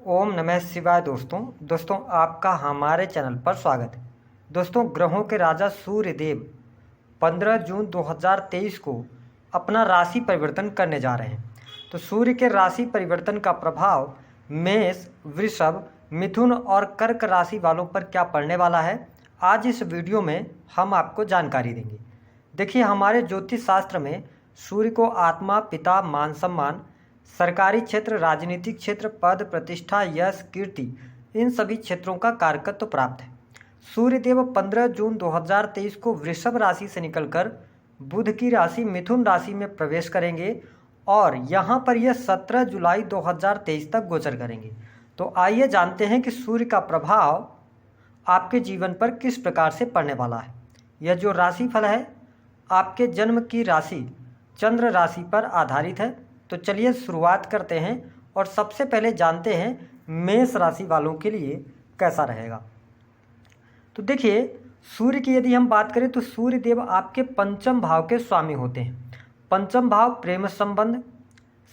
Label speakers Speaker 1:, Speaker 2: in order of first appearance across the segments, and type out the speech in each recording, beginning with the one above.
Speaker 1: ओम नमः शिवाय। दोस्तों आपका हमारे चैनल पर स्वागत है। दोस्तों, ग्रहों के राजा सूर्य देव 15 जून 2023 को अपना राशि परिवर्तन करने जा रहे हैं। तो सूर्य के राशि परिवर्तन का प्रभाव मेष, वृषभ, मिथुन और कर्क राशि वालों पर क्या पड़ने वाला है, आज इस वीडियो में हम आपको जानकारी देंगे। देखिए, हमारे ज्योतिष शास्त्र में सूर्य को आत्मा, पिता, मान सम्मान, सरकारी क्षेत्र, राजनीतिक क्षेत्र, पद प्रतिष्ठा, यश, कीर्ति, इन सभी क्षेत्रों का कारकत्व प्राप्त है। सूर्यदेव 15 जून 2023 को वृषभ राशि से निकलकर बुध की राशि मिथुन राशि में प्रवेश करेंगे और यहाँ पर यह 17 जुलाई 2023 तक गोचर करेंगे। तो आइए जानते हैं कि सूर्य का प्रभाव आपके जीवन पर किस प्रकार से पड़ने वाला है। यह जो राशिफल है आपके जन्म की राशि चंद्र राशि पर आधारित है। तो चलिए शुरुआत करते हैं और सबसे पहले जानते हैं मेष राशि वालों के लिए कैसा रहेगा। तो देखिए, सूर्य की यदि हम बात करें तो सूर्य देव आपके पंचम भाव के स्वामी होते हैं। पंचम भाव प्रेम संबंध,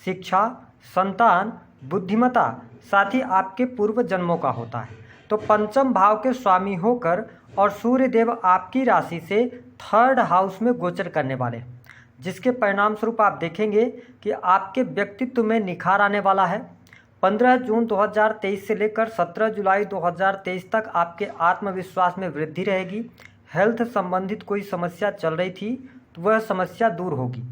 Speaker 1: शिक्षा, संतान, बुद्धिमत्ता, साथ ही आपके पूर्व जन्मों का होता है। तो पंचम भाव के स्वामी होकर और सूर्य देव आपकी राशि से थर्ड हाउस में गोचर करने वाले हैं, जिसके परिणाम स्वरूप आप देखेंगे कि आपके व्यक्तित्व में निखार आने वाला है। 15 जून 2023 से लेकर 17 जुलाई 2023 तक आपके आत्मविश्वास में वृद्धि रहेगी। हेल्थ संबंधित कोई समस्या चल रही थी तो वह समस्या दूर होगी।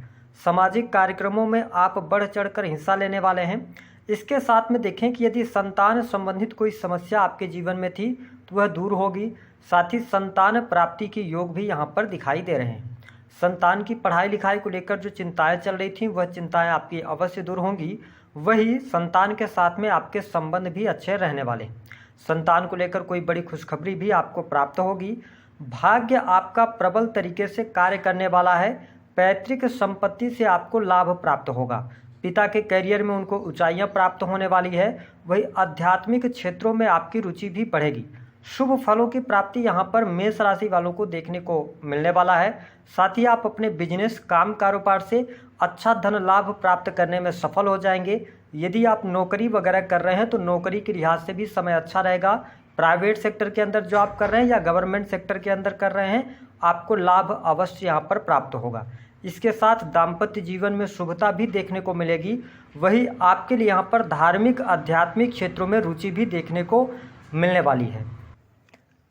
Speaker 1: सामाजिक कार्यक्रमों में आप बढ़ चढ़कर हिस्सा लेने वाले हैं। इसके साथ में देखें कि यदि संतान संबंधित कोई समस्या आपके जीवन में थी तो वह दूर होगी। साथ ही संतान प्राप्ति के योग भी यहाँ पर दिखाई दे रहे हैं। संतान की पढ़ाई लिखाई को लेकर जो चिंताएं चल रही थीं वह चिंताएं आपकी अवश्य दूर होंगी। वही संतान के साथ में आपके संबंध भी अच्छे रहने वाले हैं। संतान को लेकर कोई बड़ी खुशखबरी भी आपको प्राप्त होगी। भाग्य आपका प्रबल तरीके से कार्य करने वाला है। पैतृक संपत्ति से आपको लाभ प्राप्त होगा। पिता के करियर में उनको ऊंचाइयां प्राप्त होने वाली है। वही आध्यात्मिक क्षेत्रों में आपकी रुचि भी बढ़ेगी। शुभ फलों की प्राप्ति यहाँ पर मेष राशि वालों को देखने को मिलने वाला है। साथ ही आप अपने बिजनेस, काम कारोबार से अच्छा धन लाभ प्राप्त करने में सफल हो जाएंगे। यदि आप नौकरी वगैरह कर रहे हैं तो नौकरी के लिहाज से भी समय अच्छा रहेगा। प्राइवेट सेक्टर के अंदर जॉब कर रहे हैं या गवर्नमेंट सेक्टर के अंदर कर रहे हैं, आपको लाभ अवश्य यहाँ पर प्राप्त होगा। इसके साथ दाम्पत्य जीवन में शुभता भी देखने को मिलेगी। वही आपके लिए यहाँ पर धार्मिक, आध्यात्मिक क्षेत्रों में रुचि भी देखने को मिलने वाली है।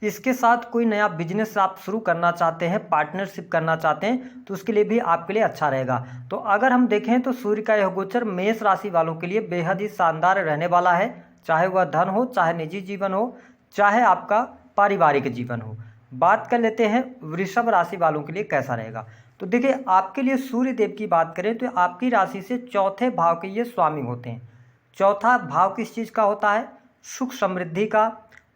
Speaker 1: इसके साथ कोई नया बिजनेस आप शुरू करना चाहते हैं, पार्टनरशिप करना चाहते हैं, तो उसके लिए भी आपके लिए अच्छा रहेगा। तो अगर हम देखें तो सूर्य का यह गोचर मेष राशि वालों के लिए बेहद ही शानदार रहने वाला है। चाहे वह धन हो, चाहे निजी जीवन हो, चाहे आपका पारिवारिक जीवन हो। बात कर लेते हैं वृषभ राशि वालों के लिए कैसा रहेगा। तो देखिए, आपके लिए सूर्य देव की बात करें तो आपकी राशि से चौथे भाव के ये स्वामी होते हैं। चौथा भाव किस चीज़ का होता है? सुख समृद्धि का,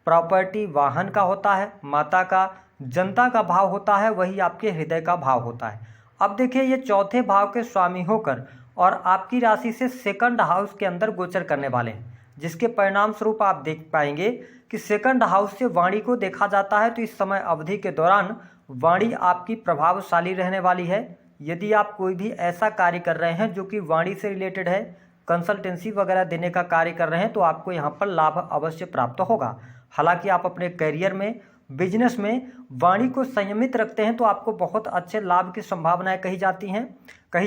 Speaker 1: प्रॉपर्टी, वाहन का होता है, माता का, जनता का भाव होता है, वही आपके हृदय का भाव होता है। अब देखिए, ये चौथे भाव के स्वामी होकर और आपकी राशि से सेकंड हाउस के अंदर गोचर करने वाले हैं, जिसके परिणाम स्वरूप आप देख पाएंगे कि सेकंड हाउस से वाणी को देखा जाता है। तो इस समय अवधि के दौरान वाणी आपकी प्रभावशाली रहने वाली है। यदि आप कोई भी ऐसा कार्य कर रहे हैं जो कि वाणी से रिलेटेड है, कंसल्टेंसी वगैरह देने का कार्य कर रहे हैं, तो आपको यहाँ पर लाभ अवश्य प्राप्त होगा। हालांकि आप अपने करियर में, बिजनेस में वाणी को संयमित रखते हैं तो आपको बहुत अच्छे लाभ की संभावनाएं कही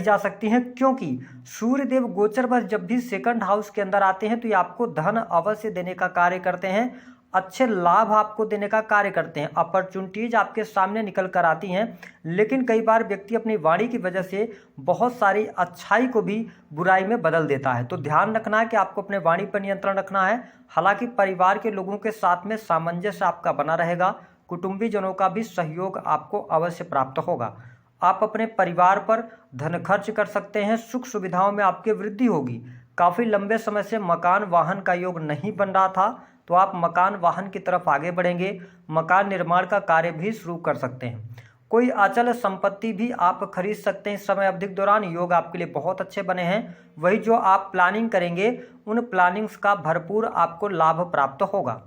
Speaker 1: जा सकती हैं, क्योंकि सूर्यदेव गोचरवश जब भी सेकंड हाउस के अंदर आते हैं तो ये आपको धन अवश्य देने का कार्य करते हैं, अच्छे लाभ आपको देने का कार्य करते हैं। अपॉर्चुनिटीज आपके सामने निकल कर आती हैं, लेकिन कई बार व्यक्ति अपनी वाणी की वजह से बहुत सारी अच्छाई को भी बुराई में बदल देता है। तो ध्यान रखना है कि आपको अपने वाणी पर नियंत्रण रखना है। हालांकि परिवार के लोगों के साथ में सामंजस्य आपका बना रहेगा। कुटुंबीजनों का भी सहयोग आपको अवश्य प्राप्त होगा। आप अपने परिवार पर धन खर्च कर सकते हैं। सुख सुविधाओं में आपकी वृद्धि होगी। काफ़ी लंबे समय से मकान वाहन का योग नहीं बन रहा था तो आप मकान वाहन की तरफ आगे बढ़ेंगे। मकान निर्माण का कार्य भी शुरू कर सकते हैं। कोई अचल संपत्ति भी आप खरीद सकते हैं। इस समय अवधि के दौरान योग आपके लिए बहुत अच्छे बने हैं। वही जो आप प्लानिंग करेंगे उन प्लानिंग्स का भरपूर आपको लाभ प्राप्त होगा।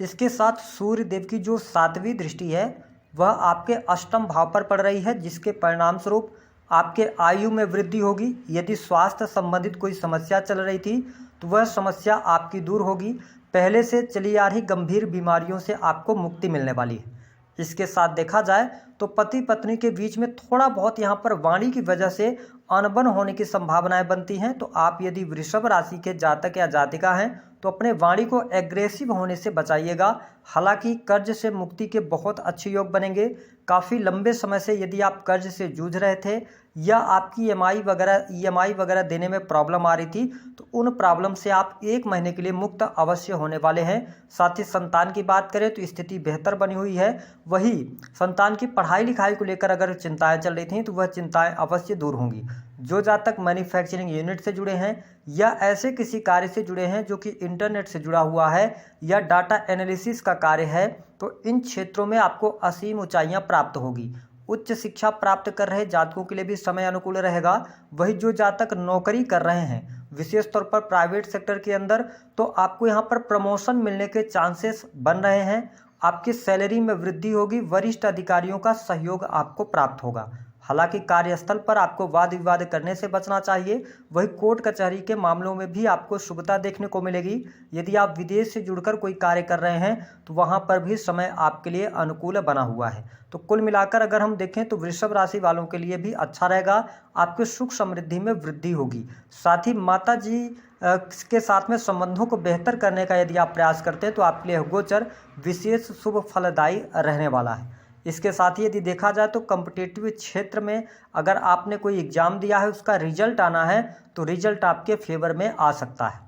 Speaker 1: इसके साथ सूर्य देव की जो 7वीं दृष्टि है वह आपके अष्टम भाव पर पड़ रही है, जिसके परिणाम स्वरूप आपके आयु में वृद्धि होगी। यदि स्वास्थ्य संबंधित कोई समस्या चल रही थी तो वह समस्या आपकी दूर होगी। पहले से चली आ रही गंभीर बीमारियों से आपको मुक्ति मिलने वाली है। इसके साथ देखा जाए तो पति पत्नी के बीच में थोड़ा बहुत यहाँ पर वाणी की वजह से अनबन होने की संभावनाएं बनती हैं। तो आप यदि वृषभ राशि के जातक या जातिका हैं तो अपने वाणी को एग्रेसिव होने से बचाइएगा। हालांकि कर्ज से मुक्ति के बहुत अच्छे योग बनेंगे। काफ़ी लंबे समय से यदि आप कर्ज से जूझ रहे थे या आपकी ईएमआई वगैरह देने में प्रॉब्लम आ रही थी, तो उन प्रॉब्लम से आप 1 महीने के लिए मुक्त अवश्य होने वाले हैं। साथ ही संतान की बात करें तो स्थिति बेहतर बनी हुई है। वही संतान की पढ़ाई लिखाई को लेकर अगर चिंताएं चल रही थी तो वह चिंताएं अवश्य दूर होंगी। जो जातक मैन्युफैक्चरिंग यूनिट से जुड़े हैं या ऐसे किसी कार्य से जुड़े हैं जो कि इंटरनेट से जुड़ा हुआ है या डाटा एनालिसिस का कार्य है, तो इन क्षेत्रों में आपको असीम ऊंचाइयां प्राप्त होगी। उच्च शिक्षा प्राप्त कर रहे जातकों के लिए भी समय अनुकूल रहेगा। वही जो जातक नौकरी कर रहे हैं विशेष तौर पर प्राइवेट सेक्टर के अंदर, तो आपको यहाँ पर प्रमोशन मिलने के चांसेस बन रहे हैं। आपकी सैलरी में वृद्धि होगी। वरिष्ठ अधिकारियों का सहयोग आपको प्राप्त होगा। हालांकि कार्यस्थल पर आपको वाद विवाद करने से बचना चाहिए। वही कोर्ट कचहरी के मामलों में भी आपको शुभता देखने को मिलेगी। यदि आप विदेश से जुड़कर कोई कार्य कर रहे हैं तो वहां पर भी समय आपके लिए अनुकूल बना हुआ है। तो कुल मिलाकर अगर हम देखें तो वृषभ राशि वालों के लिए भी अच्छा रहेगा। आपके सुख समृद्धि में वृद्धि होगी। साथ ही माता जी के साथ में संबंधों को बेहतर करने का यदि आप प्रयास करते हैं तो आपके लिए गोचर विशेष शुभ फलदायी रहने वाला है। इसके साथ ही यदि देखा जाए तो कॉम्पिटिटिव क्षेत्र में अगर आपने कोई एग्जाम दिया है उसका रिजल्ट आना है तो रिजल्ट आपके फेवर में आ सकता है।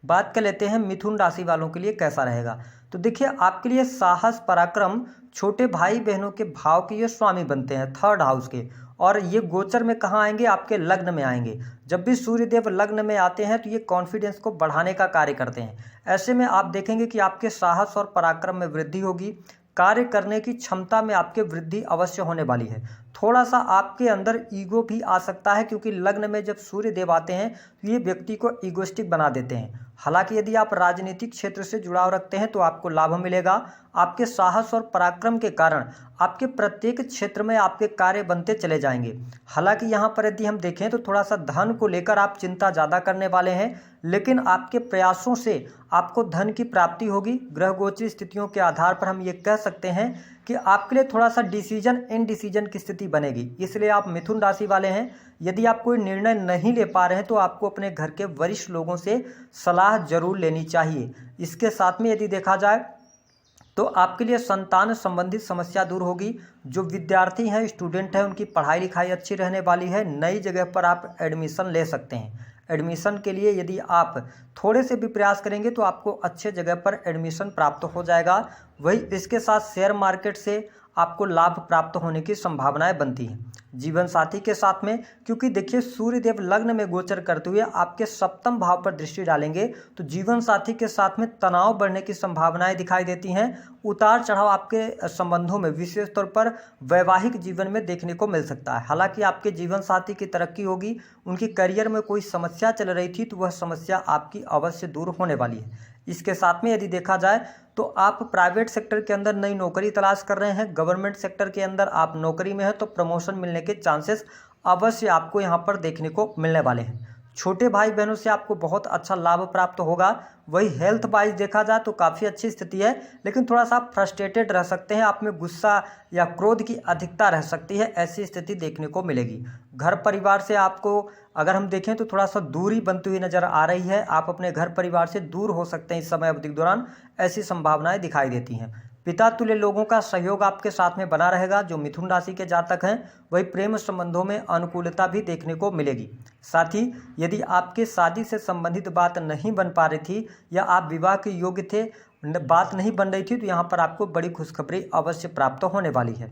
Speaker 1: बात कर लेते हैं मिथुन राशि वालों के लिए कैसा रहेगा। तो देखिए आपके लिए साहस पराक्रम छोटे भाई बहनों के भाव के ये स्वामी बनते हैं 3rd हाउस के, और ये गोचर में कहाँ आएंगे, आपके लग्न में आएंगे। जब भी सूर्यदेव लग्न में आते हैं तो ये कॉन्फिडेंस को बढ़ाने का कार्य करते हैं। ऐसे में आप देखेंगे कि आपके साहस और पराक्रम में वृद्धि होगी। कार्य करने की क्षमता में आपके वृद्धि अवश्य होने वाली है। थोड़ा सा आपके अंदर ईगो भी आ सकता है क्योंकि लग्न में जब सूर्य देव आते हैं तो ये व्यक्ति को ईगोइस्टिक बना देते हैं। हालांकि यदि आप राजनीतिक क्षेत्र से जुड़ाव रखते हैं तो आपको लाभ मिलेगा। आपके साहस और पराक्रम के कारण आपके प्रत्येक क्षेत्र में आपके कार्य बनते चले जाएंगे। हालांकि यहाँ पर यदि हम देखें तो थोड़ा सा धन को लेकर आप चिंता ज़्यादा करने वाले हैं, लेकिन आपके प्रयासों से आपको धन की प्राप्ति होगी। ग्रह गोचरी स्थितियों के आधार पर हम ये कह सकते हैं कि आपके लिए थोड़ा सा डिसीजन इनडिसीजन की स्थिति बनेगी। इसलिए आप मिथुन राशि वाले हैं, यदि आप कोई निर्णय नहीं ले पा रहे हैं तो आपको अपने घर के वरिष्ठ लोगों से सलाह जरूर लेनी चाहिए। इसके साथ में यदि देखा जाए तो आपके लिए संतान संबंधित समस्या दूर होगी। जो विद्यार्थी हैं, स्टूडेंट हैं, उनकी पढ़ाई लिखाई अच्छी रहने वाली है। नई जगह पर आप एडमिशन ले सकते हैं। एडमिशन के लिए यदि आप थोड़े से भी प्रयास करेंगे तो आपको अच्छे जगह पर एडमिशन प्राप्त हो जाएगा। वही इसके साथ शेयर मार्केट से आपको लाभ प्राप्त होने की संभावनाएं बनती हैं। जीवन साथी के साथ में, क्योंकि देखिए सूर्यदेव लग्न में गोचर करते हुए आपके 7वें भाव पर दृष्टि डालेंगे तो जीवन साथी के साथ में तनाव बढ़ने की संभावनाएं दिखाई देती हैं। उतार चढ़ाव आपके संबंधों में विशेष तौर पर वैवाहिक जीवन में देखने को मिल सकता है। हालांकि आपके जीवन साथी की तरक्की होगी। उनकी करियर में कोई समस्या चल रही थी तो वह समस्या आपकी अवश्य दूर होने वाली है। इसके साथ में यदि देखा जाए तो आप प्राइवेट सेक्टर के अंदर नई नौकरी तलाश कर रहे हैं, गवर्नमेंट सेक्टर के अंदर आप नौकरी में हैं तो प्रमोशन मिलने के चांसेस अवश्य आपको यहाँ पर देखने को मिलने वाले हैं। छोटे भाई बहनों से आपको बहुत अच्छा लाभ प्राप्त होगा। वही हेल्थ वाइज देखा जाए तो काफ़ी अच्छी स्थिति है, लेकिन थोड़ा सा आप फ्रस्ट्रेटेड रह सकते हैं। आप में गुस्सा या क्रोध की अधिकता रह सकती है, ऐसी स्थिति देखने को मिलेगी। घर परिवार से आपको अगर हम देखें तो थोड़ा सा दूरी बनती हुई नज़र आ रही है। आप अपने घर परिवार से दूर हो सकते हैं इस समय अवधि के दौरान, ऐसी संभावनाएं दिखाई देती हैं। पिता तुल्य लोगों का सहयोग आपके साथ में बना रहेगा। जो मिथुन राशि के जातक हैं वही प्रेम संबंधों में अनुकूलता भी देखने को मिलेगी। साथ ही यदि आपके शादी से संबंधित बात नहीं बन पा रही थी या आप विवाह के योग्य थे, बात नहीं बन रही थी, तो यहाँ पर आपको बड़ी खुशखबरी अवश्य प्राप्त होने वाली है।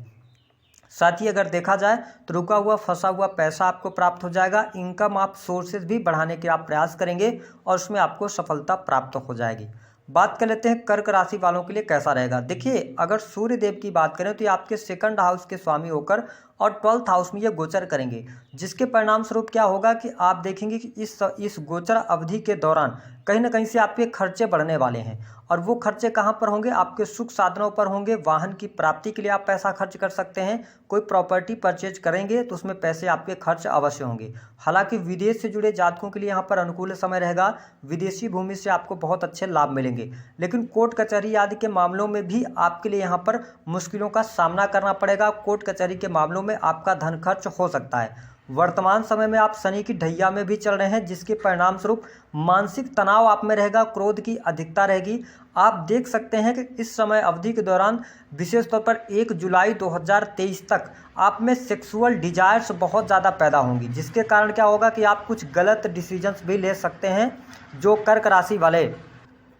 Speaker 1: साथ ही अगर देखा जाए तो रुका हुआ फंसा हुआ पैसा आपको प्राप्त हो जाएगा। इनकम आप सोर्सेज भी बढ़ाने के आप प्रयास करेंगे और उसमें आपको सफलता प्राप्त हो जाएगी। बात कर लेते हैं कर्क राशि वालों के लिए कैसा रहेगा। देखिए अगर सूर्य देव की बात करें तो ये आपके 2nd हाउस के स्वामी होकर और 12th हाउस में ये गोचर करेंगे, जिसके परिणाम स्वरूप क्या होगा कि आप देखेंगे कि इस गोचर अवधि के दौरान कहीं ना कहीं से आपके खर्चे बढ़ने वाले हैं और वो खर्चे कहाँ पर होंगे, आपके सुख साधनों पर होंगे। वाहन की प्राप्ति के लिए आप पैसा खर्च कर सकते हैं, कोई प्रॉपर्टी परचेज करेंगे तो उसमें पैसे आपके खर्च अवश्य होंगे। हालांकि विदेश से जुड़े जातकों के लिए यहाँ पर अनुकूल समय रहेगा, विदेशी भूमि से आपको बहुत अच्छे लाभ मिलेंगे। लेकिन कोर्ट कचहरी आदि के मामलों में भी आपके लिए यहाँ पर मुश्किलों का सामना करना पड़ेगा। कोर्ट कचहरी के मामलों में आपका धन खर्च हो सकता है। वर्तमान समय में आप शनि की ढैया में भी चल रहे हैं, जिसके परिणाम स्वरूप मानसिक तनाव आप में रहेगा, क्रोध की अधिकता रहेगी। आप देख सकते हैं कि इस समय अवधि के दौरान विशेष तौर पर 1 जुलाई 2023 तक आप में सेक्सुअल डिजायर्स बहुत ज़्यादा पैदा होंगी, जिसके कारण क्या होगा कि आप कुछ गलत डिसीजंस भी ले सकते हैं। जो कर्क राशि वाले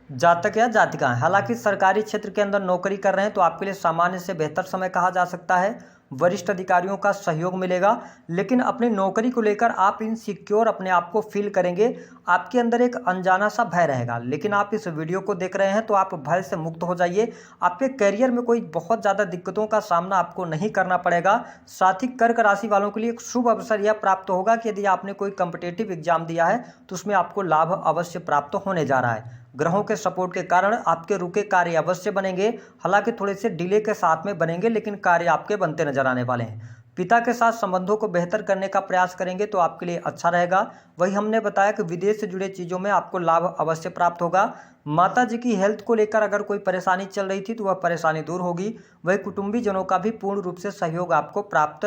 Speaker 1: जातक या जातिका हैं, हालांकि सरकारी क्षेत्र के अंदर नौकरी कर रहे हैं तो आपके लिए सामान्य से बेहतर समय कहा जा सकता है। वरिष्ठ अधिकारियों का सहयोग मिलेगा, लेकिन अपनी नौकरी को लेकर आप इनसिक्योर अपने आप को फील करेंगे। आपके अंदर एक अनजाना सा भय रहेगा, लेकिन आप इस वीडियो को देख रहे हैं तो आप भय से मुक्त हो जाइए। आपके करियर में कोई बहुत ज़्यादा दिक्कतों का सामना आपको नहीं करना पड़ेगा। साथ ही कर्क राशि वालों के लिए एक शुभ अवसर यह प्राप्त होगा कि यदि आपने कोई कॉम्पिटिटिव एग्जाम दिया है तो उसमें आपको लाभ अवश्य प्राप्त होने जा रहा है। ग्रहों के सपोर्ट के कारण आपके रुके कार्य अवश्य बनेंगे, हालांकि थोड़े से डिले के साथ में बनेंगे, लेकिन कार्य आपके बनते नजर आने वाले हैं। पिता के साथ संबंधों को बेहतर करने का प्रयास करेंगे तो आपके लिए अच्छा रहेगा। वही हमने बताया कि विदेश से जुड़े चीज़ों में आपको लाभ अवश्य प्राप्त होगा। माता जी की हेल्थ को लेकर अगर कोई परेशानी चल रही थी तो वह परेशानी दूर होगी। वही कुटुंबी जनों का भी पूर्ण रूप से सहयोग आपको प्राप्त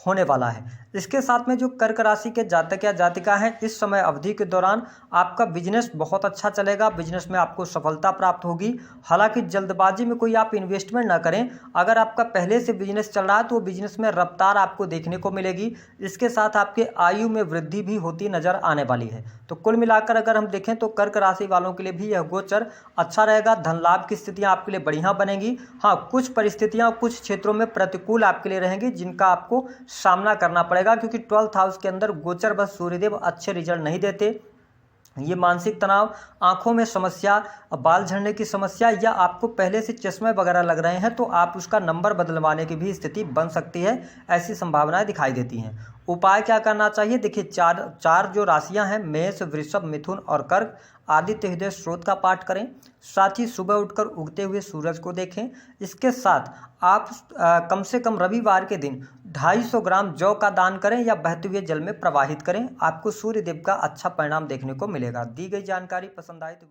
Speaker 1: होने वाला है। इसके साथ में जो कर्क राशि के जातक या जातिका हैं, इस समय अवधि के दौरान आपका बिजनेस बहुत अच्छा चलेगा, बिजनेस में आपको सफलता प्राप्त होगी। हालांकि जल्दबाजी में कोई आप इन्वेस्टमेंट ना करें। अगर आपका पहले से बिजनेस चल रहा है तो वो बिजनेस में रफ्तार आपको देखने को मिलेगी। इसके साथ आपके आयु में वृद्धि भी होती नजर आने वाली है। तो कुल मिलाकर अगर हम देखें तो कर्क राशि वालों के लिए भी यह गोचर अच्छा रहेगा। धन लाभ की स्थितियां आपके लिए बढ़िया बनेंगी। हाँ, कुछ परिस्थितियां कुछ क्षेत्रों में प्रतिकूल आपके लिए रहेंगी, जिनका आपको सामना करना पड़ेगा, क्योंकि 12th हाउस के अंदर गोचर बस सूर्यदेव अच्छे रिजल्ट नहीं देते। ये मानसिक तनाव, आंखों में समस्या, बाल झड़ने की समस्या, या आपको पहले से चश्मे वगैरह लग रहे हैं तो आप उसका नंबर बदलवाने की भी स्थिति बन सकती है, ऐसी संभावनाएं दिखाई देती हैं। उपाय क्या करना चाहिए, देखिए चार जो राशियां हैं, मेष, वृषभ, मिथुन और कर्क, आदित्य हृदय स्रोत का पाठ करें। साथ ही सुबह उठकर उगते हुए सूरज को देखें। इसके साथ आप कम से कम रविवार के दिन 250 ग्राम जौ का दान करें या बहते हुए जल में प्रवाहित करें। आपको सूर्य देव का अच्छा परिणाम देखने को मिलेगा। दी गई जानकारी पसंद आए तो